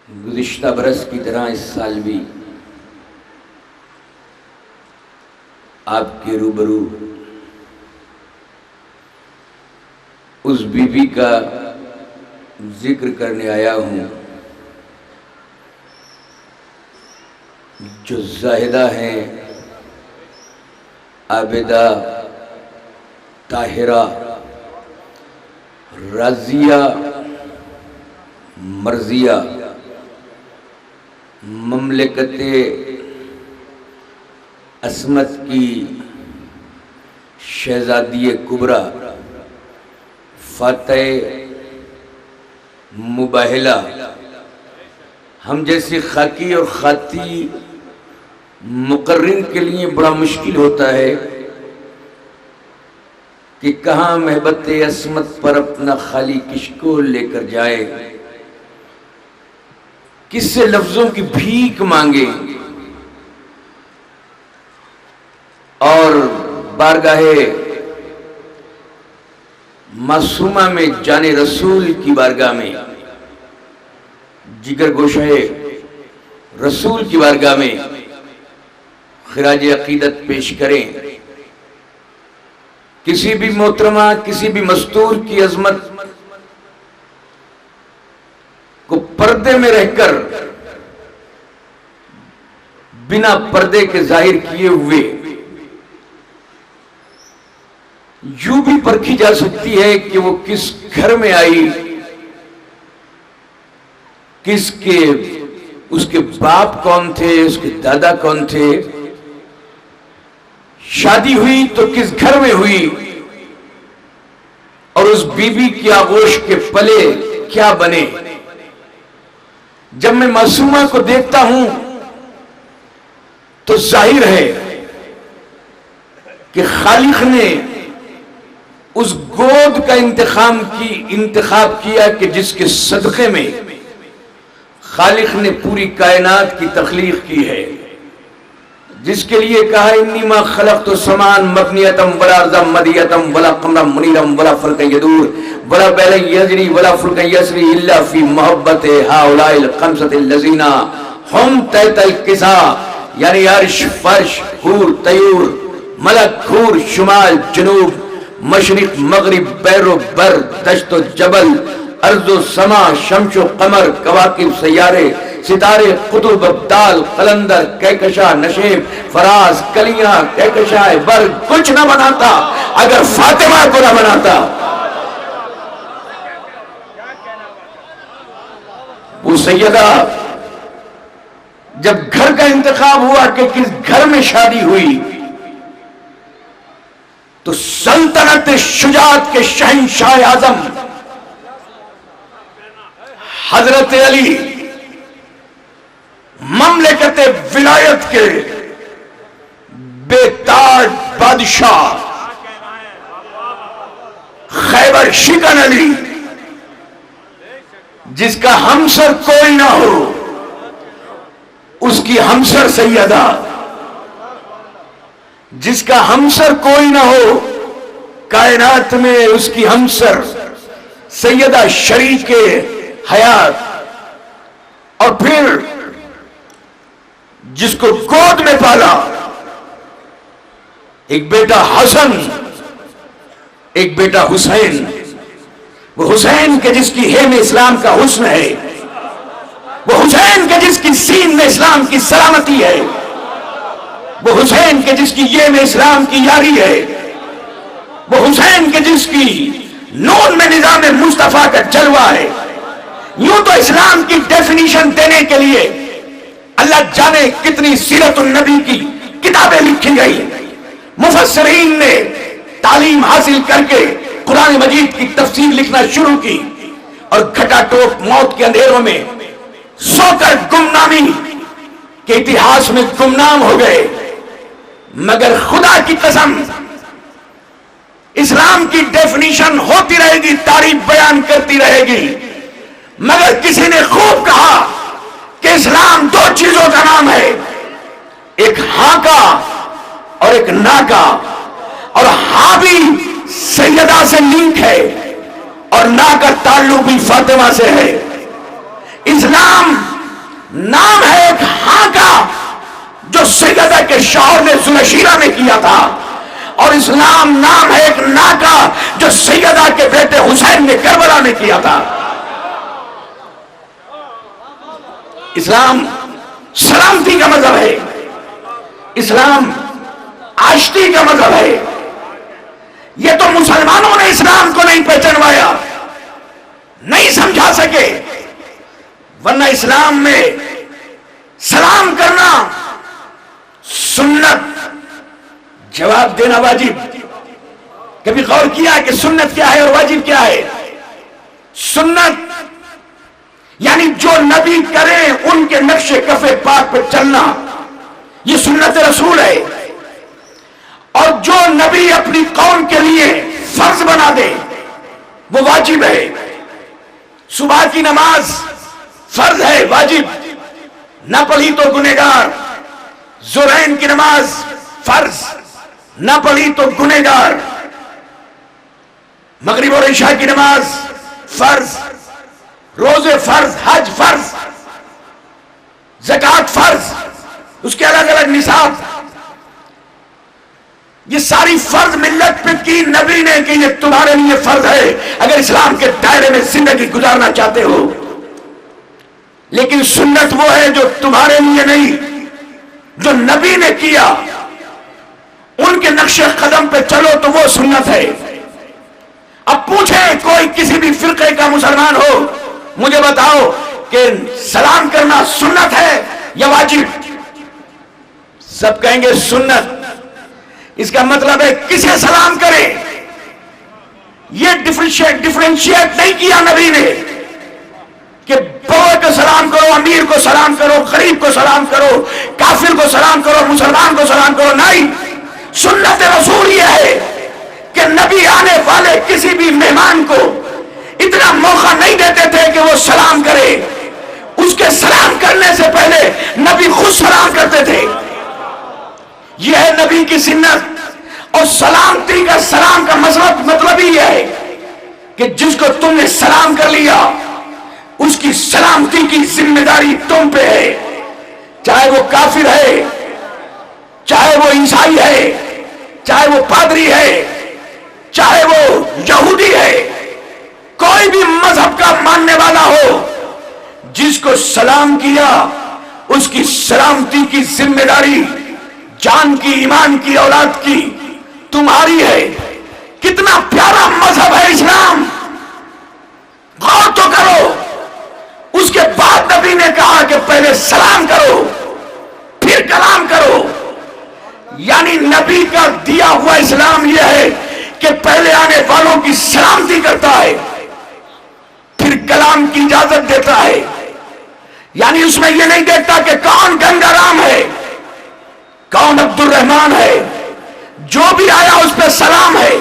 گزشتہ برس کی طرح اس سال بھی آپ کے روبرو اس بی بی کا ذکر کرنے آیا ہوں جو زاہدہ ہیں، عابدہ، طاہرہ، راضیہ، مرضیہ، مملکت عصمت کی شہزادی کبریٰ، فاتح مباہلہ، ہم جیسی خاکی اور خاطی مقرر کے لیے بڑا مشکل ہوتا ہے کہ کہاں محبت عصمت پر اپنا خالی کشکول لے کر جائے، کس سے لفظوں کی بھیک مانگے اور بارگاہ معصومہ میں جان رسول کی بارگاہ میں، جگر گوشہ رسول کی بارگاہ میں خراج عقیدت پیش کریں۔ کسی بھی محترمہ، کسی بھی مستور کی عظمت کو پردے میں رہ کر بنا پردے کے ظاہر کیے ہوئے یوں بھی پرکھی جا سکتی ہے کہ وہ کس گھر میں آئی، کس کے، اس کے باپ کون تھے، اس کے دادا کون تھے، شادی ہوئی تو کس گھر میں ہوئی، اور اس بی بی کی آغوش کے پلے کیا بنے۔ جب میں معصومہ کو دیکھتا ہوں تو ظاہر ہے کہ خالق نے اس گود کا انتخاب کیا کہ جس کے صدقے میں خالق نے پوری کائنات کی تخلیق کی ہے، جس کے لیے کہا انی ما خلقت سمان مبنیتم ولا ارضم مدیتم ولا قمرم منیرم ولا فلک یدور ولا بیل یجری ولا فلک یسری الا فی محبت ہؤلاء الخمسۃ الذین هم تحت الکساء، یعنی عرش، فرش، حور، طیور، ملک، حور، شمال، جنوب، مشرق، مغرب، بحر و بر، دشت و جبل، ارض و سما، شمس و قمر، کواکب، سیارے، ستارے، قطب، ابدال، قلندر، کہکشاں، نشیب، فراز، کلیاں، کہکشاں، برگ، کچھ نہ بناتا اگر فاطمہ کو نہ بناتا۔ وہ سیدہ جب گھر کا انتخاب ہوا کہ کس گھر میں شادی ہوئی تو سلطنت شجاعت کے شہنشاہ اعظم حضرت علی، مملکت ولایت کے بے تاج بادشاہ خیبر شکن علی، جس کا ہمسر کوئی نہ ہو، اس کی ہمسر سیدہ، جس کا ہمسر کوئی نہ ہو کائنات میں، اس کی ہمسر سیدہ شریک حیات، اور پھر جس کو گود میں پالا، ایک بیٹا حسن، ایک بیٹا حسین، وہ حسین کے جس کی ہے میں اسلام کا حسن ہے، وہ حسین کے جس کی سین میں اسلام کی سلامتی ہے، وہ حسین کے جس کی یہ میں اسلام کی یاری ہے، وہ حسین کے جس کی نون میں نظام مصطفیٰ کا جلوہ ہے۔ یوں تو اسلام کی ڈیفینیشن دینے کے لیے اللہ جانے کتنی سیرت النبی کی کتابیں لکھی گئی، مفسرین نے تعلیم حاصل کر کے قرآن مجید کی تفسیر لکھنا شروع کی، اور گھٹا ٹوپ موت کے اندھیروں میں سو کر گمنامی کے اتہاس میں گمنام ہو گئے، مگر خدا کی قسم اسلام کی ڈیفینیشن ہوتی رہے گی، تعریف بیان کرتی رہے گی، مگر کسی نے خوب کہا کہ اسلام دو چیزوں کا نام ہے، ایک ہاں کا اور ایک نا کا، اور ہاں بھی سیدہ سے لنک ہے اور نا کا تعلق بھی فاطمہ سے ہے۔ اسلام نام ہے ایک ہاں کا جو سیدہ کے شوہر نے ذوالشیرہ میں کیا تھا، اور اسلام نام ہے ایک نا کا جو سیدہ کے بیٹے حسین نے کربلا میں کیا تھا۔ اسلام سلامتی کا مذہب ہے، اسلام آشتی کا مذہب ہے۔ یہ تو مسلمانوں نے اسلام کو نہیں پہچانوایا، نہیں سمجھا سکے، ورنہ اسلام میں سلام کرنا سنت، جواب دینا واجب۔ کبھی غور کیا کہ سنت کیا ہے اور واجب کیا ہے؟ سنت یعنی جو نبی کریں ان کے نقش کف پاک پر چلنا، یہ سنت رسول ہے۔ اور جو نبی اپنی قوم کے لیے فرض بنا دے وہ واجب ہے۔ صبح کی نماز فرض ہے، واجب، نہ پڑھی تو گنہگار۔ ظہرین کی نماز فرض، نہ پڑھی تو گنہگار۔ مغرب اور عشاء کی نماز فرض، روزے فرض، حج فرض، زکوٰۃ فرض، اس کے الگ الگ نصاب، یہ ساری فرض ملت پہ کی نبی نے کہ یہ تمہارے لیے فرض ہے اگر اسلام کے دائرے میں زندگی گزارنا چاہتے ہو۔ لیکن سنت وہ ہے جو تمہارے لیے نہیں، جو نبی نے کیا، ان کے نقش قدم پہ چلو تو وہ سنت ہے۔ اب پوچھیں کوئی کسی بھی فرقے کا مسلمان ہو، مجھے بتاؤ کہ سلام کرنا سنت ہے یا واجب؟ سب کہیں گے سنت۔ اس کا مطلب ہے کسے سلام کرے، یہ ڈیفرنشیٹ نہیں کیا نبی نے کہ بوئے کو سلام کرو، امیر کو سلام کرو، غریب کو سلام کرو، کافر کو سلام کرو، مسلمان کو سلام کرو، نہیں۔ سنت رسول یہ ہے کہ نبی آنے والے کسی بھی مہمان کو اتنا موقع نہیں دیتے تھے کہ وہ سلام کرے، اس کے سلام کرنے سے پہلے نبی خود سلام کرتے تھے۔ یہ ہے نبی کی سنت۔ اور سلامتی کا سلام کا مطلب ہی ہے کہ جس کو تم نے سلام کر لیا اس کی سلامتی کی ذمہ داری تم پہ ہے، چاہے وہ کافر ہے، چاہے وہ عیسائی ہے، چاہے وہ پادری ہے، چاہے وہ یہودی ہے، کوئی بھی مذہب کا ماننے والا ہو، جس کو سلام کیا اس کی سلامتی کی ذمہ داری جان کی، ایمان کی، اولاد کی تمہاری ہے۔ کتنا پیارا مذہب ہے اسلام، غور تو کرو۔ اس کے بعد نبی نے کہا کہ پہلے سلام کرو پھر کلام کرو، یعنی نبی کا دیا ہوا اسلام یہ ہے کہ پہلے آنے والوں کی سلامتی کرتا ہے پھر کلام کی اجازت دیتا ہے۔ یعنی اس میں یہ نہیں دیکھتا کہ کون گنگا رام ہے، کون عبد الرحمن ہے، جو بھی آیا اس پہ سلام ہے۔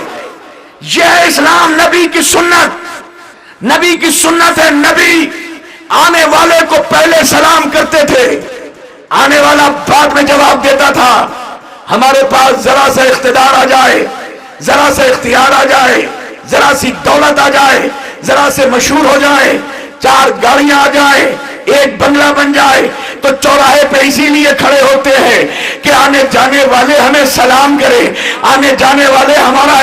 یہ ہے اسلام، نبی کی سنت۔ نبی کی سنت ہے، نبی آنے والے کو پہلے سلام کرتے تھے، آنے والا بعد میں جواب دیتا تھا۔ ہمارے پاس ذرا سا اقتدار آ جائے، ذرا سا اختیار آ جائے، ذرا سی دولت آ جائے، ذرا سے مشہور ہو جائے، 4 گاڑیاں آ جائیں، ایک بنگلہ بن جائے، تو چوراہے پہ اسی لیے کھڑے ہوتے ہیں کہ آنے جانے والے ہمیں سلام کرے، آنے جانے والے ہمارا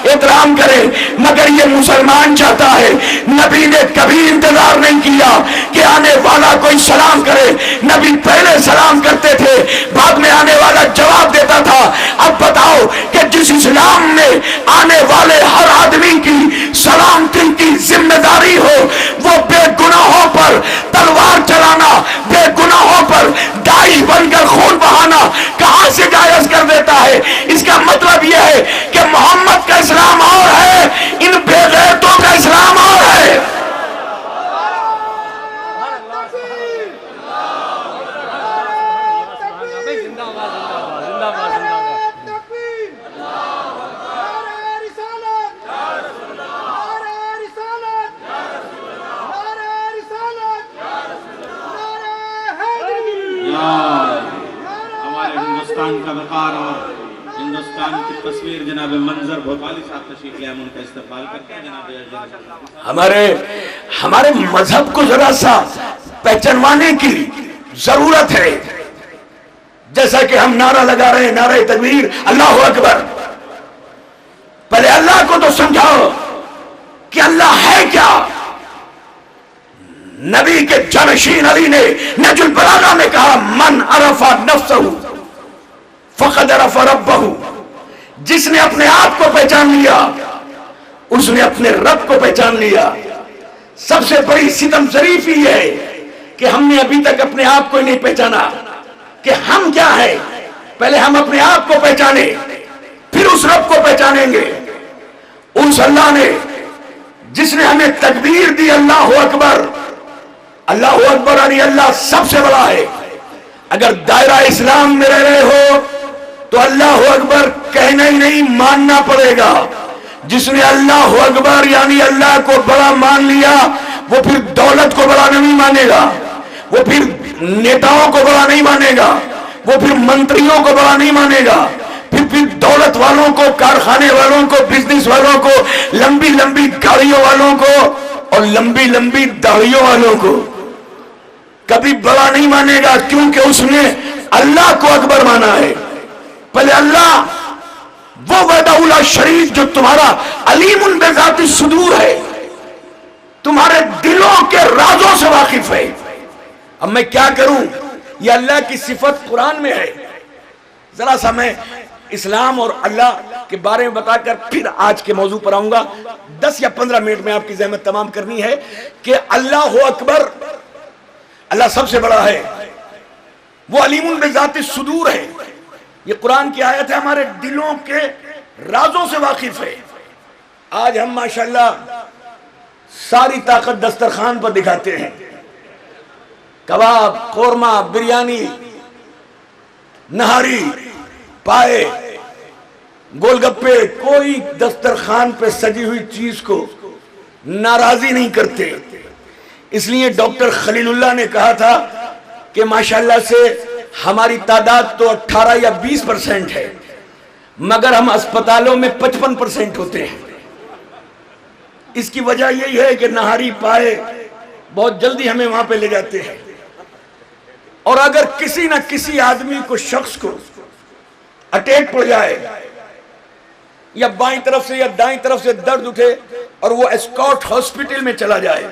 احترام کرے۔ مگر یہ مسلمان چاہتا ہے، نبی نے کبھی انتظار نہیں کیا کہ آنے والا کوئی سلام کرے، نبی پہلے سلام کرتے تھے، بعد میں آنے والا جواب دیتا تھا۔ اب بتاؤ کہ جس اسلام میں آنے والے ہر آدمی کی سلامتی کی ذمہ داری ہو، وہ بے گناہوں پر تلوار چلانا، بے گناہوں پر داعش بن کر خون بہانا کہاں سے جائز کر دیتا ہے؟ اس کا مطلب یہ ہے کہ محمد کا اسلام اور ہے، ان بے غیرتوں کا اسلام اور ہے۔ ہمارے ہندوستان کا وقار اور ہندوستان کی تصویر جناب منظر بھوپالی صاحب تشریف لے، ہم ان کا استقبال کرتے ہیں۔ جناب ہمارے مذہب کو ذرا سا پہچانوانے کی ضرورت ہے. جیسا کہ ہم نعرہ لگا رہے ہیں، نعرہ تکبیر، اللہ اکبر. پہلے اللہ کو تو سمجھاؤ کہ اللہ ہے کیا. نبی کے جانشین علی نے نہج البلاغہ میں کہا من عرف نفسہ فقد عرف ربہ. جس نے اپنے آپ کو پہچان لیا اس نے اپنے رب کو پہچان لیا. سب سے بڑی ستم ظریف یہ ہے کہ ہم نے ابھی تک اپنے آپ کو ہی نہیں پہچانا کہ ہم کیا ہے. پہلے ہم اپنے آپ کو پہچانے پھر اس رب کو پہچانیں گے. اس اللہ نے جس نے ہمیں تکبیر دی اللہ اکبر. اللہ اکبر یعنی اللہ سب سے بڑا ہے. اگر دائرہ اسلام میں رہ رہے ہو تو اللہ اکبر کہنا ہی نہیں، ماننا پڑے گا. جس نے اللہ اکبر یعنی اللہ کو بڑا مان لیا وہ پھر دولت کو بڑا نہیں مانے گا، وہ پھر نیتاؤں کو بڑا نہیں مانے گا، وہ پھر منتریوں کو بڑا نہیں مانے گا، پھر دولت والوں کو، کارخانے والوں کو، بزنس والوں کو، لمبی لمبی گاڑیوں والوں کو اور لمبی لمبی داڑھیوں والوں کو کبھی بڑا نہیں مانے گا، کیونکہ اس نے اللہ کو اکبر مانا ہے. پہلے اللہ وہ وحدہ لا شریک جو تمہارا علیم بذات الصدور ہے، تمہارے دلوں کے رازوں سے واقف ہے. اب میں کیا کروں؟ یہ اللہ کی صفت قرآن میں ہے. ذرا سا میں اسلام اور اللہ کے بارے میں بتا کر پھر آج کے موضوع پر آؤں گا. 10 یا 15 منٹ میں آپ کی زحمت تمام کرنی ہے کہ اللہ اکبر، اللہ سب سے بڑا ہے، وہ علیم بذات الصدور ہے. یہ قرآن کی آیت ہے، ہمارے دلوں کے رازوں سے واقف ہے. آج ہم ماشاءاللہ ساری طاقت دسترخوان پر دکھاتے ہیں. کباب، قورمہ، بریانی، نہاری، پائے، گول گپے، کوئی دسترخوان پہ سجی ہوئی چیز کو ناراضی نہیں کرتے. اس لیے ڈاکٹر خلیل اللہ نے کہا تھا کہ ماشاءاللہ سے ہماری تعداد تو 18 یا 20% ہے مگر ہم اسپتالوں میں 55% ہوتے ہیں. اس کی وجہ یہی ہے کہ نہاری پائے بہت جلدی ہمیں وہاں پہ لے جاتے ہیں. اور اگر کسی نہ کسی آدمی کو، شخص کو اٹیک پڑ جائے یا بائیں طرف سے یا دائیں طرف سے درد اٹھے اور وہ اسکاٹ ہاسپٹل میں چلا جائے،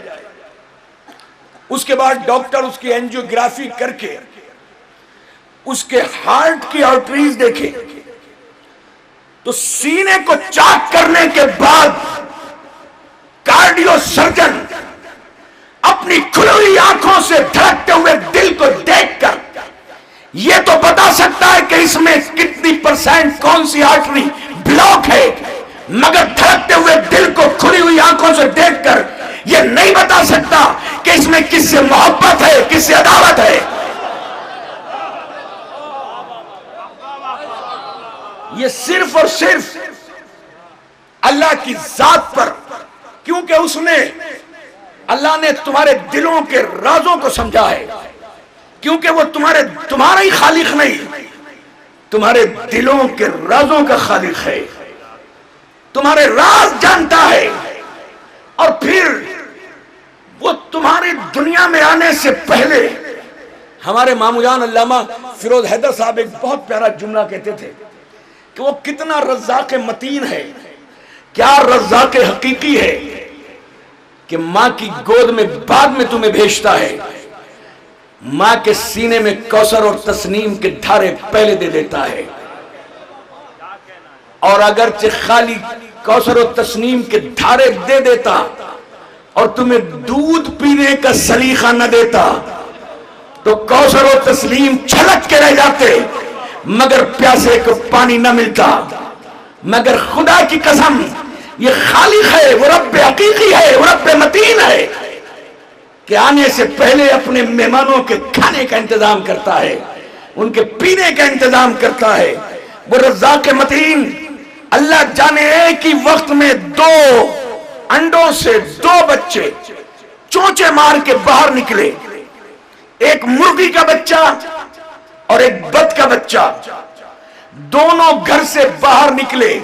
اس کے بعد ڈاکٹر اس کی اینجیوگرافی کر کے اس کے ہارٹ کی آرٹریز دیکھے تو سینے کو چاک کرنے کے بعد کارڈیو سرجن اپنی کھلی ہوئی آنکھوں سے دھڑکتے ہوئے دل کو دیکھ کر یہ تو بتا سکتا ہے کہ اس میں کتنی % کون سی آرٹری بلاک ہے، مگر دھڑکتے ہوئے دل کو کھلی ہوئی آنکھوں سے دیکھ کر یہ نہیں بتا سکتا کہ اس میں کس سے محبت ہے، کس سے عداوت ہے. یہ صرف اور صرف اللہ کی ذات پر، کیونکہ اس نے، اللہ نے تمہارے دلوں کے رازوں کو سمجھا ہے. کیونکہ وہ تمہارا ہی خالق نہیں، تمہارے دلوں کے رازوں کا خالق ہے، تمہارے راز جانتا ہے. اور پھر وہ تمہاری دنیا میں آنے سے پہلے، ہمارے مامو جان علامہ فیروز حیدر صاحب ایک بہت پیارا جملہ کہتے تھے کہ وہ کتنا رزاق متین ہے، کیا رزاق حقیقی ہے کہ ماں کی گود میں بعد میں تمہیں بھیجتا ہے، ماں کے سینے میں کوثر اور تسنیم کے دھارے پہلے دے دیتا ہے. اور اگرچہ خالی کوثر و تسنیم کے دھارے دے دیتا اور تمہیں دودھ پینے کا سلیقہ نہ دیتا تو کوثر و تسنیم چھلک کے رہ جاتے مگر پیاسے کو پانی نہ ملتا. مگر خدا کی قسم یہ خالق ہے، وہ رب حقیقی ہے، وہ رب متین ہے کہ آنے سے پہلے اپنے مہمانوں کے کھانے کا انتظام کرتا ہے، ان کے پینے کا انتظام کرتا ہے. وہ رزاق متین. اللہ جانے ایک ہی وقت میں 2 انڈوں سے 2 بچے چونچے مار کے باہر نکلے، ایک مرغی کا بچہ اور ایک بط کا بچہ، دونوں گھر سے باہر نکلے.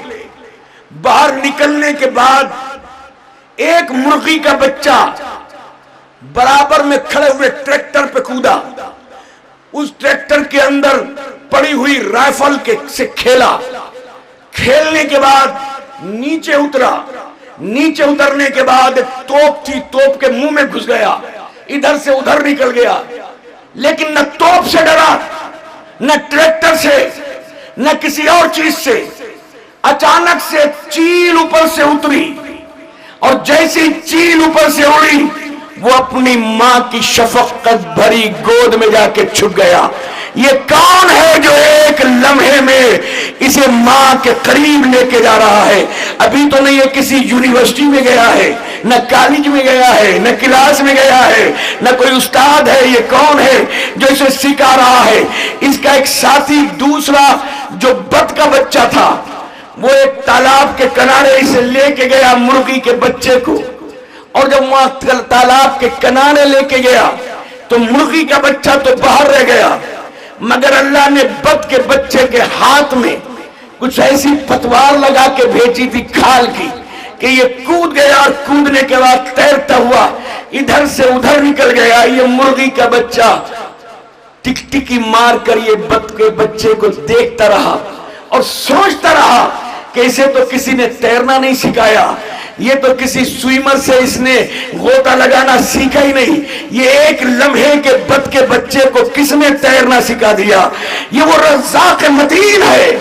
باہر نکلنے کے بعد ایک مرغی کا بچہ برابر میں کھڑے ہوئے ٹریکٹر پہ کودا، اس ٹریکٹر کے اندر پڑی ہوئی رائفل سے کھیلا، کھیلنے کے بعد نیچے اترا، نیچے اترنے کے بعد ایک توپ تھی، توپ کے منہ میں گھس گیا، ادھر سے ادھر نکل گیا، لیکن نہ توپ سے ڈرا، نہ ٹریکٹر سے، نہ کسی اور چیز سے۔ اچانک سے چیل اوپر سے اتری، اور جیسی چیل اوپر سے اڑی وہ اپنی ماں کی شفقت بھری گود میں جا کے چھپ گیا۔ یہ کون ہے جو ایک لمحے میں اسے ماں کے قریب لے کے جا رہا ہے؟ ابھی تو نہیں، یہ کسی یونیورسٹی میں گیا ہے، نہ کالج میں گیا ہے، نہ کلاس میں گیا ہے، نہ کوئی استاد ہے۔ یہ کون ہے جو اسے سکھا رہا ہے؟ اس کا ایک ساتھی دوسرا جو بط کا بچہ تھا، وہ ایک تالاب کے کنارے اسے لے کے گیا مرغی کے بچے کو، اور جب وہاں تالاب کے کنارے لے کے گیا تو مرغی کا بچہ تو باہر رہ گیا، مگر اللہ نے بط کے بچے کے ہاتھ میں کچھ ایسی پتوار لگا کے بھیجی تھی کھال کی کہ یہ کود گیا، اور کودنے کے بعد تیرتا ہوا ادھر سے ادھر نکل گیا۔ یہ مرغی کا بچہ ٹک ٹکی مار کر یہ بط کے بچے کو دیکھتا رہا اور سوچتا رہا کہ اسے تو کسی نے تیرنا نہیں سکھایا، یہ تو کسی سوئمر سے اس نے غوطہ لگانا سیکھا ہی نہیں، یہ ایک لمحے کے بط کے بچے کو کس نے تیرنا سکھا دیا؟ یہ وہ رزاق متین ہے،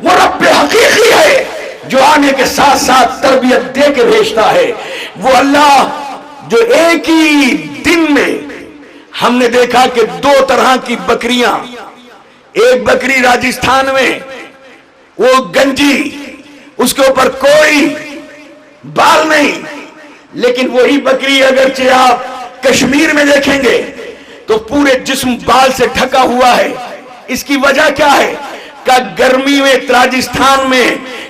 وہ رب حقیقی ہے جو آنے کے ساتھ ساتھ تربیت دے کے بھیجتا ہے۔ وہ اللہ جو ایک ہی دن میں ہم نے دیکھا کہ 2 طرح کی بکریاں، ایک بکری راجستھان میں وہ گنجی، اس کے اوپر کوئی بال نہیں، لیکن وہی بکری اگرچہ آپ کشمیر میں دیکھیں گے تو پورے جسم بال سے ڈھکا ہوا ہے۔ اس کی وجہ کیا ہے؟ کہ گرمی میں راجستھان میں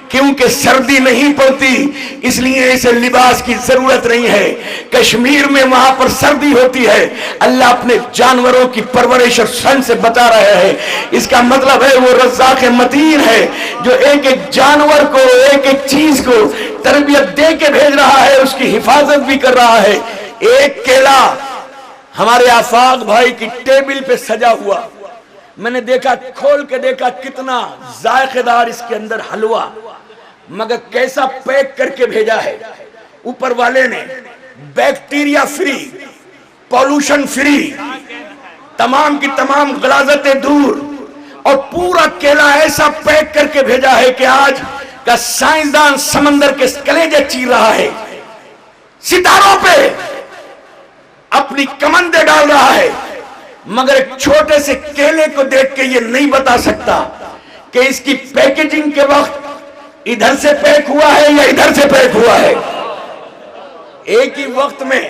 کیونکہ سردی نہیں پڑتی اس لیے اسے لباس کی ضرورت نہیں ہے، کشمیر میں وہاں پر سردی ہوتی ہے۔ اللہ اپنے جانوروں کی پرورش اور سن سے بتا رہے ہیں، اس کا مطلب ہے وہ رزاق متین ہے جو ایک ایک جانور کو، ایک ایک چیز کو تربیت دے کے بھیج رہا ہے، اس کی حفاظت بھی کر رہا ہے۔ ایک کیلا ہمارے آفاق بھائی کی ٹیبل پہ سجا ہوا، میں نے دیکھا، کھول کے دیکھا کتنا ذائقہ دار اس کے اندر حلوہ، مگر کیسا پیک کر کے بھیجا ہے۔ اوپر والے نے بیکٹیریا فری، پولوشن فری، تمام کی تمام غلاظتیں دور، اور پورا کیلا ایسا پیک کر کے بھیجا ہے کہ آج کا سائنسدان سمندر کے کلیجے چیر رہا ہے، ستاروں پہ اپنی کمندیں ڈال رہا ہے، مگر ایک چھوٹے سے کیلے کو دیکھ کے یہ نہیں بتا سکتا کہ اس کی پیکیجنگ کے وقت ادھر سے پیک ہوا ہے یا ادھر سے پیک ہوا ہے۔ ایک ہی وقت میں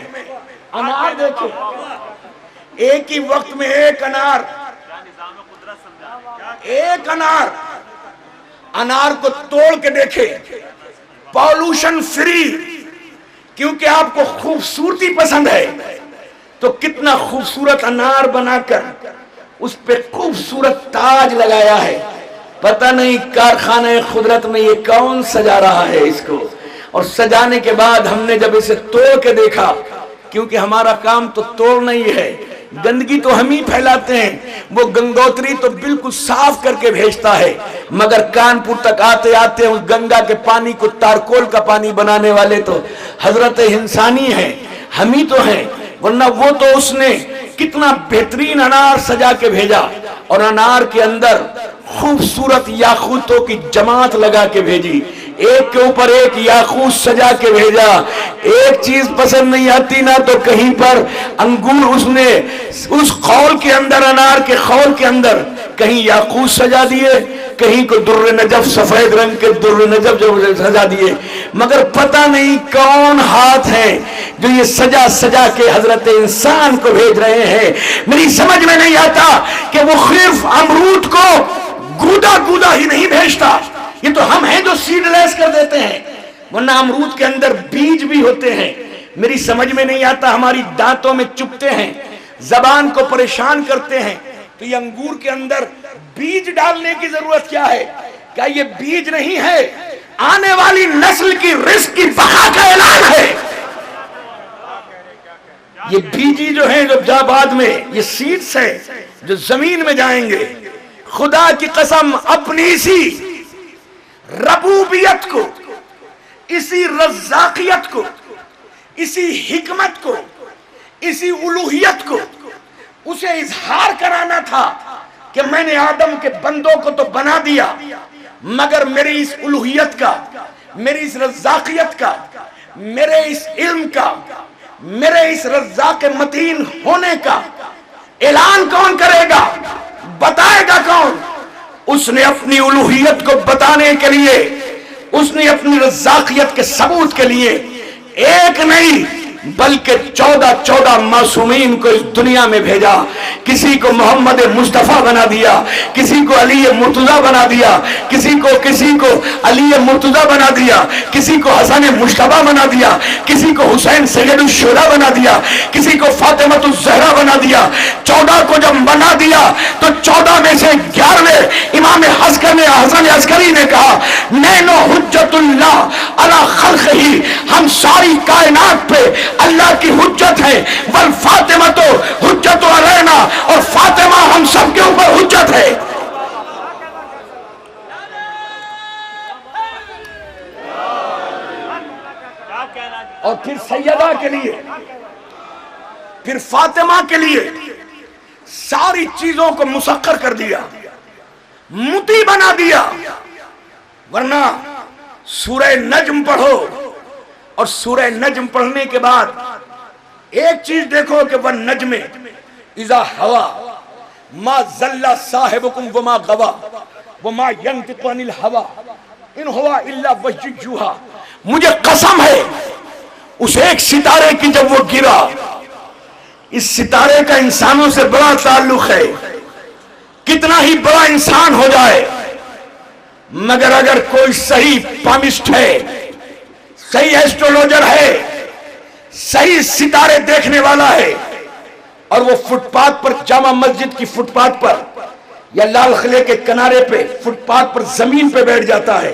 انار دیکھیں، ایک ہی وقت میں ایک انار کو توڑ کے دیکھے، پولوشن فری، کیونکہ آپ کو خوبصورتی پسند ہے تو کتنا خوبصورت انار بنا کر اس پہ خوبصورت تاج لگایا ہے۔ پتہ نہیں کارخانہ قدرت میں یہ کون سجا رہا ہے اس کو، اور سجانے کے بعد ہم نے جب اسے توڑ کے دیکھا، کیونکہ ہمارا کام تو توڑنا ہی ہے، گندگی تو ہم ہی پھیلاتے ہیں، وہ گنگوتری تو بالکل صاف کر کے بھیجتا ہے، مگر کانپور تک آتے آتے اس گنگا کے پانی کو تارکول کا پانی بنانے والے تو حضرت انسانی ہیں، ہم ہی تو ہیں، ورنہ وہ تو اس نے کتنا بہترین انار سجا کے بھیجا، اور انار کے اندر خوبصورت یاقوتوں کی جماعت لگا کے بھیجی، ایک کے اوپر ایک یاقوت سجا کے بھیجا۔ ایک چیز پسند نہیں آتی نا تو کہیں پر انگور اس نے اس خول کے اندر، انار کے خول کے اندر کہیں یاقوت سجا دیے، کہیں کو در نجف، سفید رنگ کے در نجف جو سجا دیے، مگر پتہ نہیں کون ہاتھ ہیں جو یہ سجا سجا کے حضرت انسان کو بھیج رہے ہیں۔ میری سمجھ میں نہیں آتا کہ وہ صرف امرود کو گودا گودا ہی نہیں بھیجتا، یہ تو ہم ہیں جو سیڈ لیس کر دیتے ہیں، ورنہ امرود کے اندر بیج بھی ہوتے ہیں۔ میری سمجھ میں نہیں آتا، ہماری دانتوں میں چپتے ہیں، زبان کو پریشان کرتے ہیں، تو یہ انگور کے اندر بیج ڈالنے کی ضرورت کیا ہے؟ کیا یہ بیج نہیں ہے؟ آنے والی نسل کی رزق کی بقا کا اعلان ہے۔ یہ بیجی جو ہیں جو بعد میں یہ سیڈز ہیں جو زمین میں جائیں گے، خدا کی قسم اپنی اسی ربوبیت کو، اسی رزاقیت کو، اسی حکمت کو، اسی الوہیت کو اسے اظہار کرانا تھا کہ میں نے آدم کے بندوں کو تو بنا دیا، مگر میری اس الوہیت کا، میری اس رزاقیت کا، میرے اس علم کا، میرے اس رزاق متین ہونے کا اعلان کون کرے گا، بتائے گا کون؟ اس نے اپنی الوہیت کو بتانے کے لیے، اس نے اپنی رزاقیت کے ثبوت کے لیے ایک نہیں بلکہ 14 معصومین کو اس دنیا میں بھیجا۔ کسی کو محمد مصطفیٰ بنا دیا، کسی کو علی مرتضیٰ بنا دیا، کسی کو علی مرتضیٰ بنا دیا، کسی کو حسن مجتبیٰ بنا دیا، کسی کو حسین سید الشہداء بنا دیا، کسی کو فاطمہ الزہرا بنا دیا۔ 14 کو جب بنا دیا تو 14 میں سے 11ویں امام حسن عسکری نے کہا نینو حجت اللہ علی خلقہ، ہم ساری کائنات پہ اللہ کی حجت ہے، والفاطمہ تو حجت علینا، اور فاطمہ ہم سب کے اوپر حجت ہے۔ اور پھر سیدہ کے لیے، پھر فاطمہ کے لیے ساری چیزوں کو مسخر کر دیا، مطیع بنا دیا۔ ورنہ سورہ نجم پڑھو، اور سورہ نجم پڑھنے کے بعد ایک چیز دیکھو کہ وَالنَّجْمِ اِذَا هَوَىٰ مَا ضَلَّ صَاحِبُكُمْ وَمَا غَوَىٰ وَمَا يَنطِقُ عَنِ الْهَوَىٰ إِنْ هُوَ إِلَّا وَحْيٌ يُوحَىٰ۔ مجھے قسم ہے اس ایک ستارے کی جب وہ گرا، اس ستارے کا انسانوں سے بڑا تعلق ہے، کتنا ہی بڑا انسان ہو جائے، مگر اگر کوئی صحیح پامسٹ ہے، صحیح ایسٹرولوجر ہے، صحیح ستارے دیکھنے والا ہے، اور وہ فٹ پاتھ پر، جامع مسجد کی فٹ پاتھ پر یا لال قلعے کے کنارے پہ فٹ پاتھ پر زمین پہ بیٹھ جاتا ہے،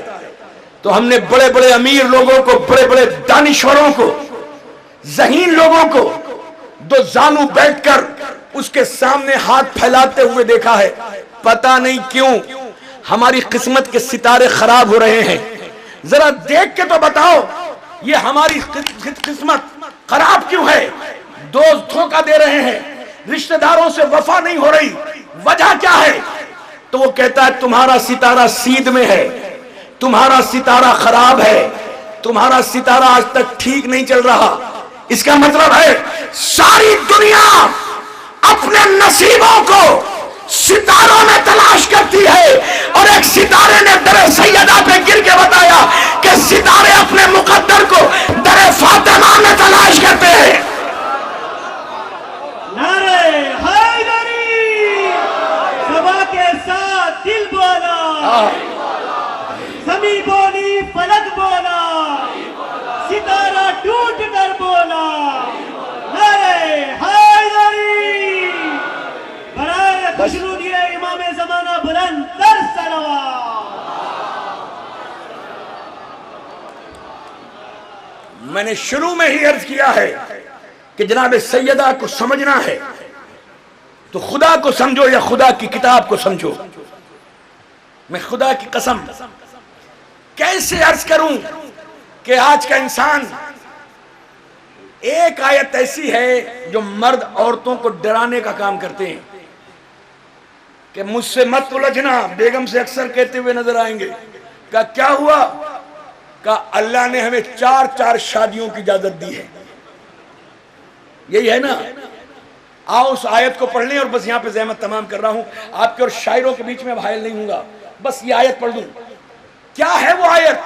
تو ہم نے بڑے بڑے امیر لوگوں کو، بڑے بڑے دانشوروں کو، ذہین لوگوں کو دو زانو بیٹھ کر اس کے سامنے ہاتھ پھیلاتے ہوئے دیکھا ہے۔ پتہ نہیں کیوں ہماری قسمت کے ستارے خراب ہو رہے ہیں، ذرا دیکھ کے تو بتاؤ یہ ہماری قسمت خراب کیوں ہے؟ دوست دھوکہ دے رہے ہیں، رشتہ داروں سے وفا نہیں ہو رہی، وجہ کیا ہے؟ تو وہ کہتا ہے تمہارا ستارہ سیدھ میں ہے، تمہارا ستارہ خراب ہے، تمہارا ستارہ آج تک ٹھیک نہیں چل رہا۔ اس کا مطلب ہے ساری دنیا اپنے نصیبوں کو ستاروں میں تلاش کرتی ہے، اور ایک ستارے نے در سیدہ پہ گر کے بتایا کہ ستارے اپنے مقدر کو در فاطمہ میں تلاش کرتے ہیں۔ نعرہ حیدری، صبا کے ساتھ دل بولا، زمین بولی فلک بولا، ستارہ ٹوٹ کر بولا، نعرہ حیدری، برائے خوشنودی امام زمانہ بلند تر صلوات۔ میں نے شروع میں ہی عرض کیا ہے کہ جناب سیدہ کو سمجھنا ہے تو خدا کو سمجھو یا خدا کی کتاب کو سمجھو۔ میں خدا کی قسم کیسے عرض کروں کہ آج کا انسان، ایک آیت ایسی ہے جو مرد عورتوں کو ڈرانے کا کام کرتے ہیں کہ مجھ سے مت الجھنا، بیگم سے اکثر کہتے ہوئے نظر آئیں گے۔ کہا کیا ہوا؟ کہا اللہ نے ہمیں 4 شادیوں کی اجازت دی ہے۔ یہی ہے نا؟ آؤ اس آیت کو پڑھ لیں، اور بس یہاں پہ زحمت تمام کر رہا ہوں، آپ کے اور شاعروں کے بیچ میں حائل نہیں ہوں گا، بس یہ آیت پڑھ دوں۔ کیا ہے وہ آیت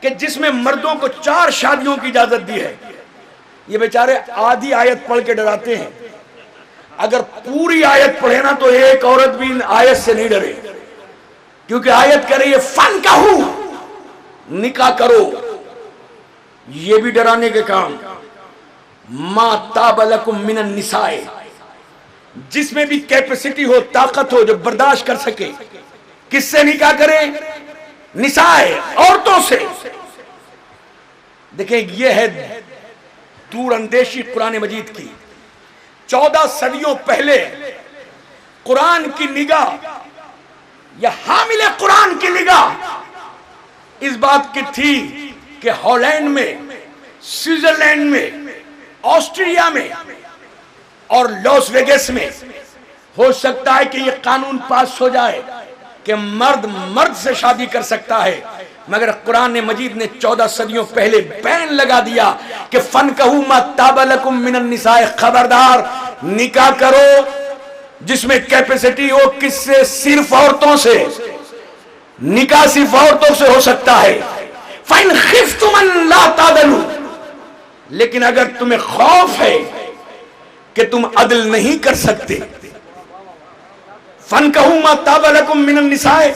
کہ جس میں مردوں کو 4 شادیوں کی اجازت دی ہے؟ یہ بیچارے آدھی آیت پڑھ کے ڈراتے ہیں، اگر پوری آیت پڑھے نا تو ایک عورت بھی آیت سے نہیں ڈرے، کیونکہ آیت کہہ رہی ہے فَنْکَحُوا، نکاح کرو۔ یہ بھی ڈرانے کے کام، مَا طَابَ لَكُم مِّنَ النِّسَاءِ، جس میں بھی کیپیسٹی ہو، طاقت ہو، جو برداشت کر سکے۔ کس سے نکاح کریں؟ نساء، عورتوں سے۔ دیکھیں یہ ہے دور اندیشی قرآن مجید کی. 14 صدیوں پہلے قرآن کی نگاہ یا حامل قرآن کی نگاہ اس بات کی تھی کہ ہالینڈ میں، سوئٹزرلینڈ میں، آسٹریا میں اور لاس ویگس میں ہو سکتا ہے کہ یہ قانون پاس ہو جائے کہ مرد مرد سے شادی کر سکتا ہے، مگر قرآن مجید نے 14 صدیوں پہلے بین لگا دیا کہ فَانْكَحُوا مَا طَابَ لَكُم مِّنَ النِّسَاءِ، خبردار نکاح کرو جس میں کیپیسٹی ہو. کس سے؟ صرف عورتوں سے. نکاح صرف عورتوں سے ہو سکتا ہے. فَإِنْ خِفْتُمْ أَن لَا تَعْدِلُوا، لیکن اگر تمہیں خوف ہے کہ تم عدل نہیں کر سکتے، فَانْكَحُوا مَا طَابَ لَكُم مِّنَ النِّسَاءِ،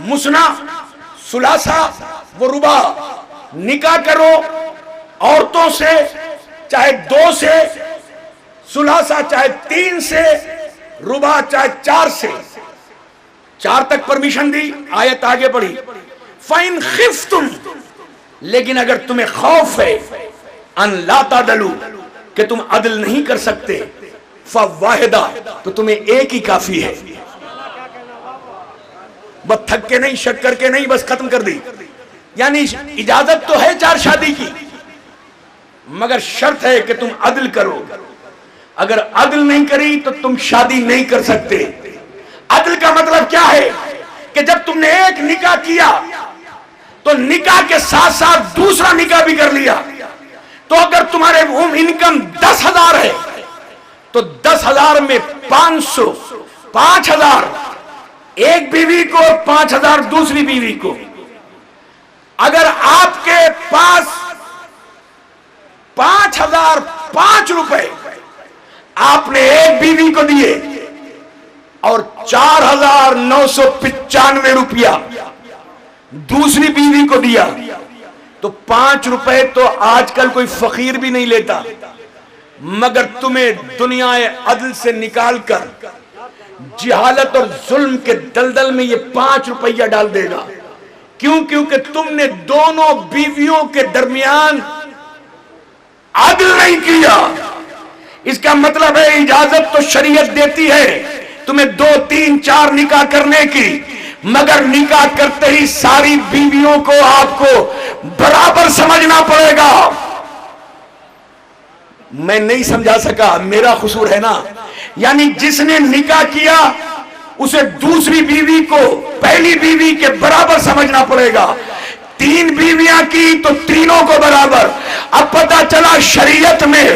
مثنیٰ، ثلاثہ و رباع، نکاح کرو عورتوں سے، چاہے 2 سے، ثلاثہ چاہے 3 سے، رباع چاہے 4 سے. 4 تک پرمیشن دی. آیت آگے پڑھی فَإِنْ خِفْتُمْ، لیکن اگر تمہیں خوف ہے ان لا تعدلوا کہ تم عدل نہیں کر سکتے، فَوَاحِدَةٌ، تو تمہیں ایک ہی کافی ہے. بس تھک کے نہیں، شک کر کے نہیں، بس ختم کر دی. یعنی اجازت تو ہے 4 شادی کی، مگر شرط ہے کہ تم عدل کرو. اگر عدل نہیں کری تو تم شادی نہیں کر سکتے. عدل کا مطلب کیا ہے کہ جب تم نے ایک نکاح کیا تو نکاح کے ساتھ ساتھ دوسرا نکاح بھی کر لیا. تو اگر تمہارے انکم 10,000 ہے تو 10,000 میں 500، 5,000 ایک بیوی کو، 5,000 دوسری بیوی کو. اگر آپ کے پاس 5,005 روپے آپ نے ایک بیوی کو دیے اور 4,995 روپیہ دوسری بیوی کو دیا، تو 5 روپے تو آج کل کوئی فقیر بھی نہیں لیتا. مگر تمہیں دنیا عدل سے نکال کر جہالت اور ظلم کے دلدل میں یہ 5 روپیہ ڈال دے گا. کیوں؟ کیونکہ تم نے دونوں بیویوں کے درمیان عدل نہیں کیا. اس کا مطلب ہے اجازت تو شریعت دیتی ہے تمہیں 2، 3، 4 نکاح کرنے کی، مگر نکاح کرتے ہی ساری بیویوں کو آپ کو برابر سمجھنا پڑے گا. میں نہیں سمجھا سکا، میرا قصور ہے نا. یعنی جس نے نکاح کیا اسے دوسری بیوی کو پہلی بیوی کے برابر سمجھنا پڑے گا. 3 بیویاں کی تو تینوں کو برابر. اب پتہ چلا شریعت میں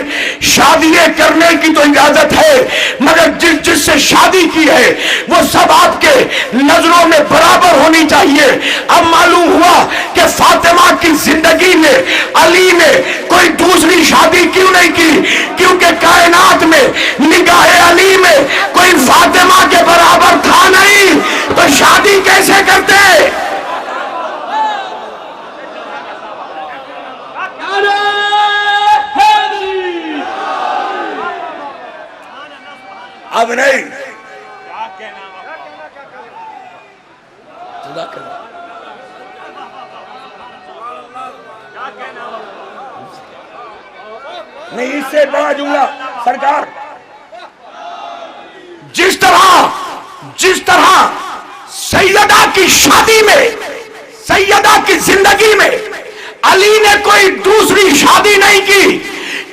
شادیاں کرنے کی تو اجازت ہے، مگر جس سے شادی کی ہے وہ سب آپ کے نظروں میں برابر ہونی چاہیے. اب معلوم ہوا کہ فاطمہ کی زندگی میں علی نے کوئی دوسری شادی کیوں نہیں کی؟ کیونکہ کائنات میں نگاہ علی میں کوئی فاطمہ کے برابر تھا نہیں، تو شادی کیسے کرتے؟ اب نہیں. نہیں، اس سے بڑا جملہ سرکار، جس طرح سیدہ کی شادی میں، سیدہ کی زندگی میں علی نے کوئی دوسری شادی نہیں کی،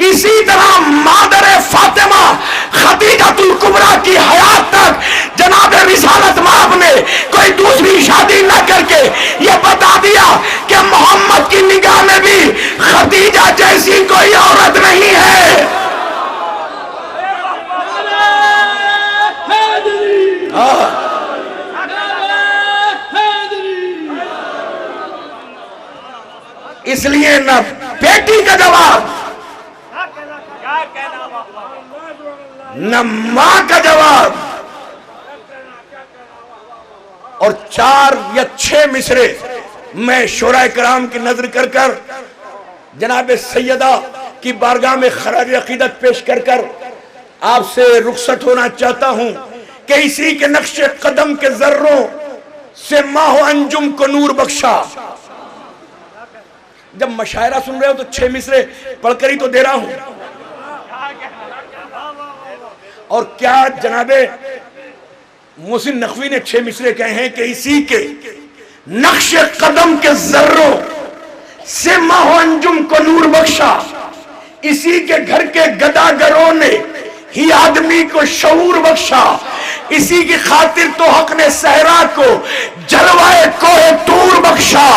اسی طرح مادر فاطمہ خدیجۃ الکبریٰ کی حیات تک جناب رسالت مآب نے کوئی دوسری شادی نہ کر کے یہ بتا دیا کہ محمد کی نگاہ میں بھی خدیجہ جیسی کوئی عورت نہیں ہے. اس لیے نہ بیٹی کا جواب، نہ ماں کا جواب، اور 4 یا 6 مصرے میں شورائے کرام کی نظر کر کر جناب سیدہ کی بارگاہ میں خراج عقیدت پیش کر کر آپ سے رخصت ہونا چاہتا ہوں کہ اسی کے نقش قدم کے ذروں سے ماہ و انجم کو نور بخشا. جب مشاعرہ سن رہے ہو تو 6 مصرے پڑھ کر ہی تو دے رہا ہوں. اور کیا جناب محسن نقوی نے 6 مصرے کہے ہیں کہ اسی کے نقش قدم کے ذروں سے ماہ و انجم کو نور بخشا, اسی کے گھر کے گداگروں نے ہی آدمی کو شعور بخشا, اسی کی خاطر تو حق نے صحرا کو جلوائے کوہ طور بخشا,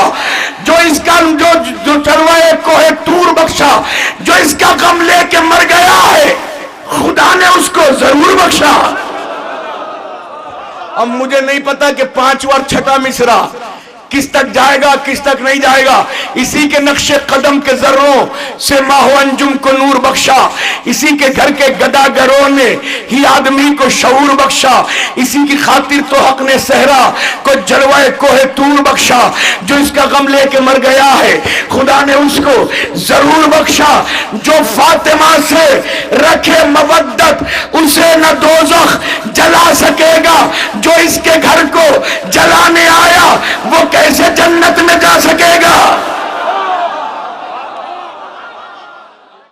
جو اس کا جو جلوائے کوہ طور بخشا, جو اس کا غم لے کے مر گیا ہے خدا نے اس کو ضرور بخشا. اب مجھے نہیں پتا کہ 5واں اور 6واں مصرع کس تک جائے گا کس تک نہیں جائے گا. اسی کے نقش قدم کے ذروں سے ماہ و انجم کو نور بخشا, اسی کے گھر کے گداگروں نے ہی آدمی کو شعور بخشا, اسی کی خاطر تو حق نے صحرا کو جلوائے کوہ طور بخشا, جو اس کا غم لے کے مر گیا ہے خدا نے اس کو ضرور بخشا. جو فاطمہ سے رکھے مودت اسے نہ دوزخ جلا سکے گا, جو اس کے گھر